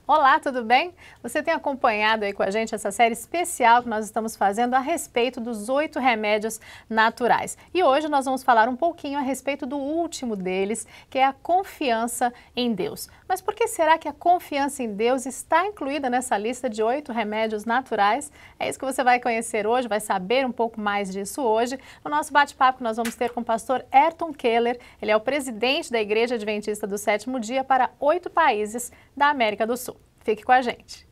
Olá, tudo bem? Você tem acompanhado aí com a gente essa série especial que nós estamos fazendo a respeito dos 8 remédios naturais. E hoje nós vamos falar um pouquinho a respeito do último deles, que é a confiança em Deus. Mas por que será que a confiança em Deus está incluída nessa lista de 8 remédios naturais? É isso que você vai conhecer hoje, vai saber um pouco mais disso hoje. No nosso bate-papo que nós vamos ter com o pastor Ayrton Keller, ele é o presidente da Igreja Adventista do Sétimo Dia para 8 países da América do Sul. Fique com a gente.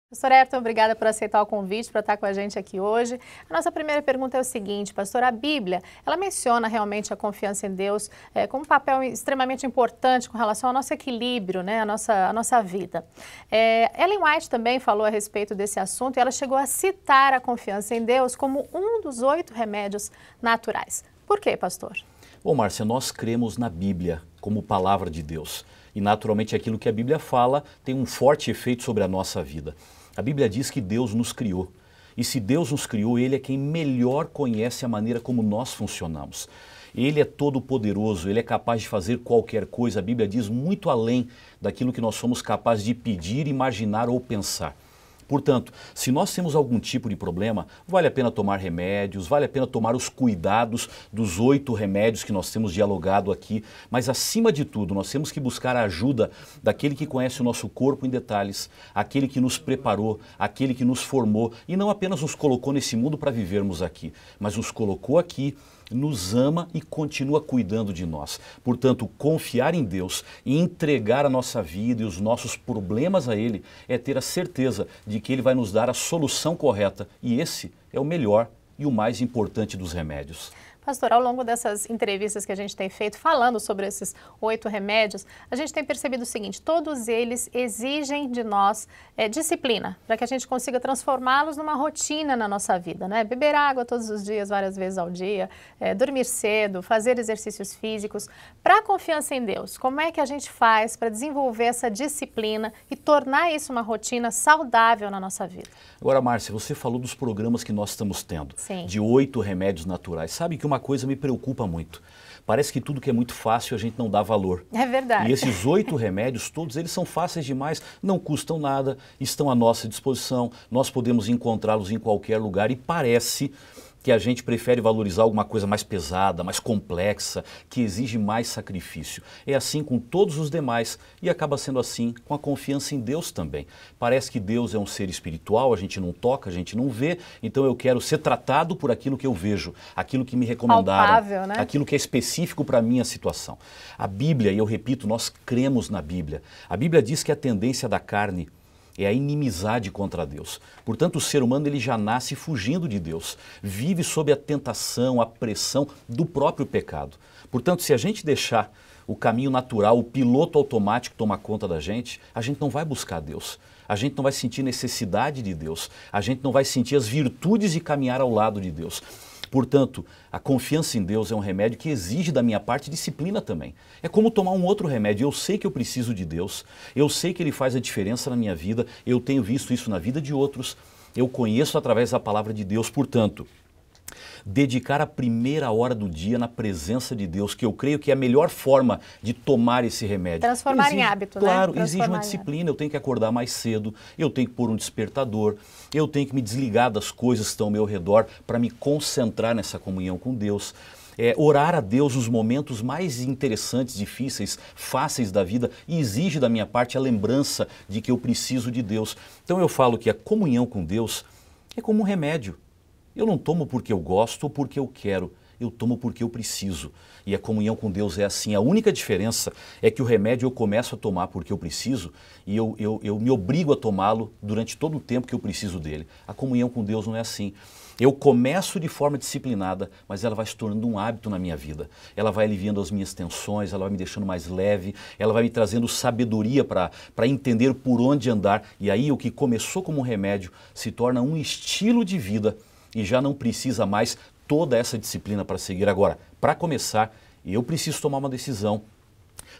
Pastor Ayrton, obrigada por aceitar o convite para estar com a gente aqui hoje. A nossa primeira pergunta é o seguinte, pastor, a Bíblia, ela menciona realmente a confiança em Deus como um papel extremamente importante com relação ao nosso equilíbrio, né, a nossa vida. Ellen White também falou a respeito desse assunto e ela chegou a citar a confiança em Deus como um dos 8 remédios naturais. Por quê, pastor? Bom, Márcia, nós cremos na Bíblia como palavra de Deus. E naturalmente aquilo que a Bíblia fala tem um forte efeito sobre a nossa vida. A Bíblia diz que Deus nos criou. E se Deus nos criou, Ele é quem melhor conhece a maneira como nós funcionamos. Ele é todo poderoso, Ele é capaz de fazer qualquer coisa. A Bíblia diz muito além daquilo que nós somos capazes de pedir, imaginar ou pensar. Portanto, se nós temos algum tipo de problema, vale a pena tomar remédios, vale a pena tomar os cuidados dos 8 remédios que nós temos dialogado aqui, mas acima de tudo, nós temos que buscar a ajuda daquele que conhece o nosso corpo em detalhes, aquele que nos preparou, aquele que nos formou e não apenas nos colocou nesse mundo para vivermos aqui, mas nos colocou aqui, nos ama e continua cuidando de nós. Portanto, confiar em Deus e entregar a nossa vida e os nossos problemas a Ele é ter a certeza de que Ele vai nos dar a solução correta e esse é o melhor e o mais importante dos remédios. Pastor, ao longo dessas entrevistas que a gente tem feito, falando sobre esses 8 remédios, a gente tem percebido o seguinte, todos eles exigem de nós disciplina, para que a gente consiga transformá-los numa rotina na nossa vida, né? Beber água todos os dias, várias vezes ao dia, dormir cedo, fazer exercícios físicos. Para a confiança em Deus, como é que a gente faz para desenvolver essa disciplina e tornar isso uma rotina saudável na nossa vida? Agora, Márcia, você falou dos programas que nós estamos tendo, Sim. de 8 remédios naturais. Sabe que uma coisa me preocupa muito. Parece que tudo que é muito fácil a gente não dá valor. É verdade. E esses 8 remédios, todos eles são fáceis demais, não custam nada, estão à nossa disposição, nós podemos encontrá-los em qualquer lugar e parece que a gente prefere valorizar alguma coisa mais pesada, mais complexa, que exige mais sacrifício. É assim com todos os demais e acaba sendo assim com a confiança em Deus também. Parece que Deus é um ser espiritual, a gente não toca, a gente não vê, então eu quero ser tratado por aquilo que eu vejo, aquilo que me recomendaram, palpável, né? Aquilo que é específico para a minha situação. A Bíblia, e eu repito, nós cremos na Bíblia. A Bíblia diz que a tendência da carne é a inimizade contra Deus. Portanto, o ser humano ele já nasce fugindo de Deus, vive sob a tentação, a pressão do próprio pecado. Portanto, se a gente deixar o caminho natural, o piloto automático tomar conta da gente, a gente não vai buscar Deus. A gente não vai sentir necessidade de Deus. A gente não vai sentir as virtudes de caminhar ao lado de Deus. Portanto, a confiança em Deus é um remédio que exige da minha parte disciplina também. É como tomar um outro remédio. Eu sei que eu preciso de Deus, eu sei que Ele faz a diferença na minha vida, eu tenho visto isso na vida de outros, eu conheço através da palavra de Deus. Portanto, dedicar a primeira hora do dia na presença de Deus, que eu creio que é a melhor forma de tomar esse remédio. Transformar em hábito, claro, né? Exige uma disciplina, eu tenho que acordar mais cedo, eu tenho que pôr um despertador, eu tenho que me desligar das coisas que estão ao meu redor para me concentrar nessa comunhão com Deus. Orar a Deus nos momentos mais interessantes, difíceis, fáceis da vida e exige da minha parte a lembrança de que eu preciso de Deus. Então eu falo que a comunhão com Deus é como um remédio. Eu não tomo porque eu gosto ou porque eu quero, eu tomo porque eu preciso. E a comunhão com Deus é assim. A única diferença é que o remédio eu começo a tomar porque eu preciso e eu me obrigo a tomá-lo durante todo o tempo que eu preciso dele. A comunhão com Deus não é assim. Eu começo de forma disciplinada, mas ela vai se tornando um hábito na minha vida. Ela vai aliviando as minhas tensões, ela vai me deixando mais leve, ela vai me trazendo sabedoria para entender por onde andar. E aí o que começou como um remédio se torna um estilo de vida e já não precisa mais toda essa disciplina para seguir. Agora, para começar, eu preciso tomar uma decisão,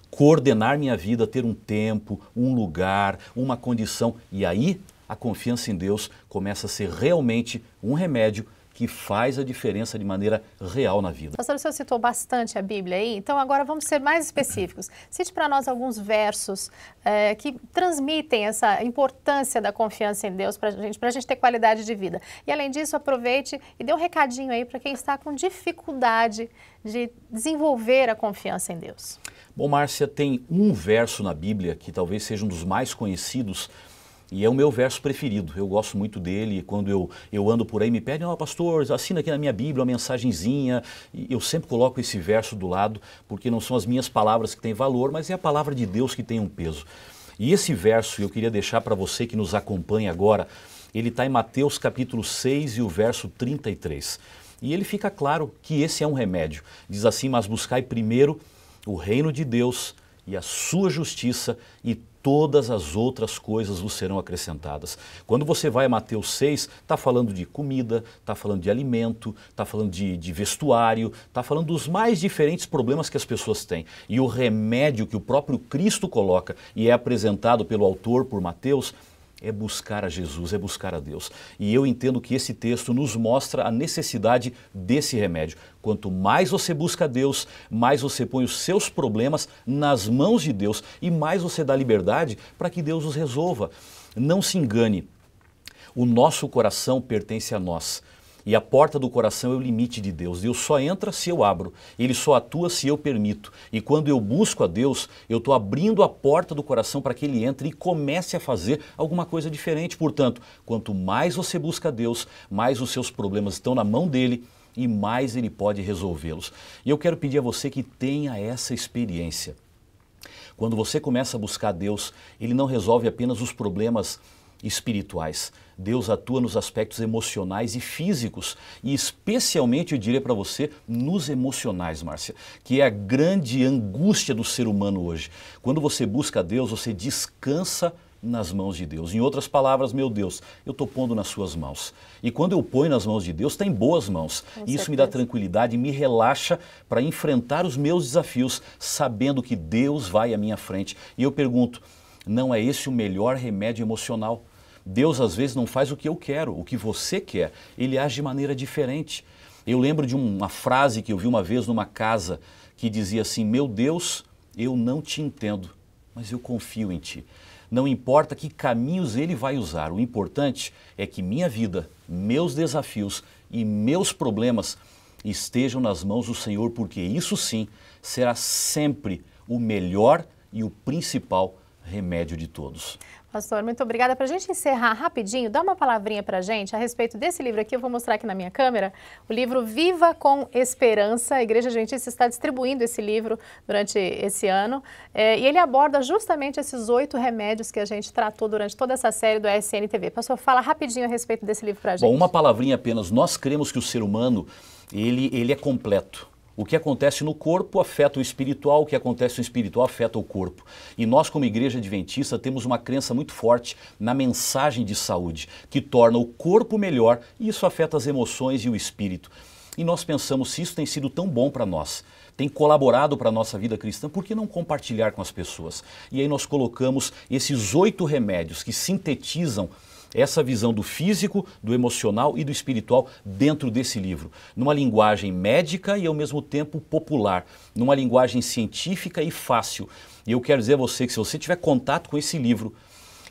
coordenar minha vida, ter um tempo, um lugar, uma condição. E aí a confiança em Deus começa a ser realmente um remédio que faz a diferença de maneira real na vida. Pastor, o senhor citou bastante a Bíblia aí, então agora vamos ser mais específicos. Cite para nós alguns versos que transmitem essa importância da confiança em Deus para a gente ter qualidade de vida. E além disso, aproveite e dê um recadinho aí para quem está com dificuldade de desenvolver a confiança em Deus. Bom, Márcia, tem um verso na Bíblia que talvez seja um dos mais conhecidos, e é o meu verso preferido. Eu gosto muito dele. Quando eu ando por aí, me pedem, pastor, assina aqui na minha Bíblia uma mensagenzinha. E eu sempre coloco esse verso do lado, porque não são as minhas palavras que têm valor, mas é a palavra de Deus que tem um peso. E esse verso eu queria deixar para você que nos acompanha agora. Ele está em Mateus capítulo 6 e o verso 33. E ele fica claro que esse é um remédio. Diz assim, mas buscai primeiro o reino de Deus e a sua justiça, e todas as outras coisas vos serão acrescentadas. Quando você vai a Mateus 6, está falando de comida, está falando de alimento, está falando de vestuário, está falando dos mais diferentes problemas que as pessoas têm. E o remédio que o próprio Cristo coloca e é apresentado pelo autor por Mateus é buscar a Jesus, é buscar a Deus. E eu entendo que esse texto nos mostra a necessidade desse remédio. Quanto mais você busca a Deus, mais você põe os seus problemas nas mãos de Deus e mais você dá liberdade para que Deus os resolva. Não se engane, o nosso coração pertence a nós. E a porta do coração é o limite de Deus. Deus só entra se eu abro. Ele só atua se eu permito. E quando eu busco a Deus, eu estou abrindo a porta do coração para que Ele entre e comece a fazer alguma coisa diferente. Portanto, quanto mais você busca a Deus, mais os seus problemas estão na mão dEle e mais Ele pode resolvê-los. E eu quero pedir a você que tenha essa experiência. Quando você começa a buscar a Deus, Ele não resolve apenas os problemas espirituais. Deus atua nos aspectos emocionais e físicos e especialmente, eu diria para você, nos emocionais, Márcia, que é a grande angústia do ser humano hoje. Quando você busca a Deus, você descansa nas mãos de Deus. Em outras palavras, meu Deus, eu estou pondo nas suas mãos. E quando eu ponho nas mãos de Deus, está em boas mãos. Isso me dá tranquilidade, me relaxa para enfrentar os meus desafios, sabendo que Deus vai à minha frente. E eu pergunto, não é esse o melhor remédio emocional? Deus às vezes não faz o que eu quero, o que você quer. Ele age de maneira diferente. Eu lembro de uma frase que eu vi uma vez numa casa que dizia assim, meu Deus, eu não te entendo, mas eu confio em ti. Não importa que caminhos Ele vai usar, o importante é que minha vida, meus desafios e meus problemas estejam nas mãos do Senhor, porque isso sim será sempre o melhor e o principal remédio de todos. Pastor, muito obrigada. Para a gente encerrar rapidinho, dá uma palavrinha para a gente a respeito desse livro aqui. Eu vou mostrar aqui na minha câmera, o livro Viva com Esperança. A Igreja Adventista está distribuindo esse livro durante esse ano. E ele aborda justamente esses 8 remédios que a gente tratou durante toda essa série do SNTV. Pastor, fala rapidinho a respeito desse livro para a gente. Bom, uma palavrinha apenas. Nós cremos que o ser humano, ele é completo. O que acontece no corpo afeta o espiritual, o que acontece no espiritual afeta o corpo. E nós, como Igreja Adventista, temos uma crença muito forte na mensagem de saúde, que torna o corpo melhor e isso afeta as emoções e o espírito. E nós pensamos, se isso tem sido tão bom para nós, tem colaborado para a nossa vida cristã, por que não compartilhar com as pessoas? E aí nós colocamos esses 8 remédios que sintetizam essa visão do físico, do emocional e do espiritual dentro desse livro, numa linguagem médica e ao mesmo tempo popular, numa linguagem científica e fácil. E eu quero dizer a você que se você tiver contato com esse livro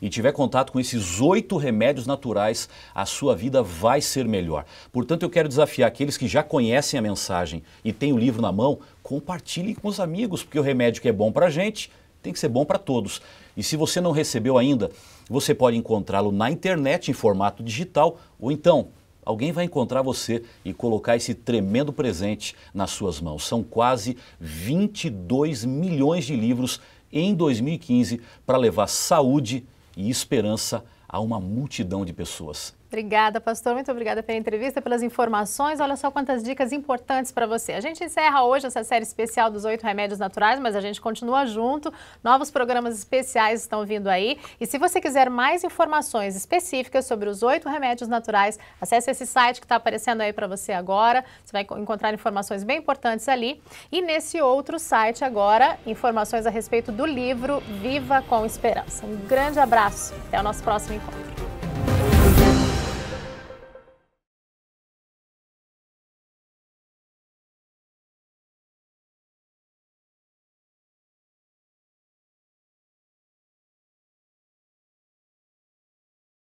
e tiver contato com esses 8 remédios naturais, a sua vida vai ser melhor. Portanto, eu quero desafiar aqueles que já conhecem a mensagem e têm o livro na mão, compartilhem com os amigos, porque o remédio que é bom para a gente tem que ser bom para todos. E se você não recebeu ainda, você pode encontrá-lo na internet em formato digital, ou então alguém vai encontrar você e colocar esse tremendo presente nas suas mãos. São quase 22 milhões de livros em 2015 para levar saúde e esperança a uma multidão de pessoas. Obrigada, pastor. Muito obrigada pela entrevista, pelas informações. Olha só quantas dicas importantes para você. A gente encerra hoje essa série especial dos 8 remédios naturais, mas a gente continua junto. Novos programas especiais estão vindo aí. E se você quiser mais informações específicas sobre os 8 remédios naturais, acesse esse site que está aparecendo aí para você agora. Você vai encontrar informações bem importantes ali. E nesse outro site agora, informações a respeito do livro Viva com Esperança. Um grande abraço. Até o nosso próximo encontro.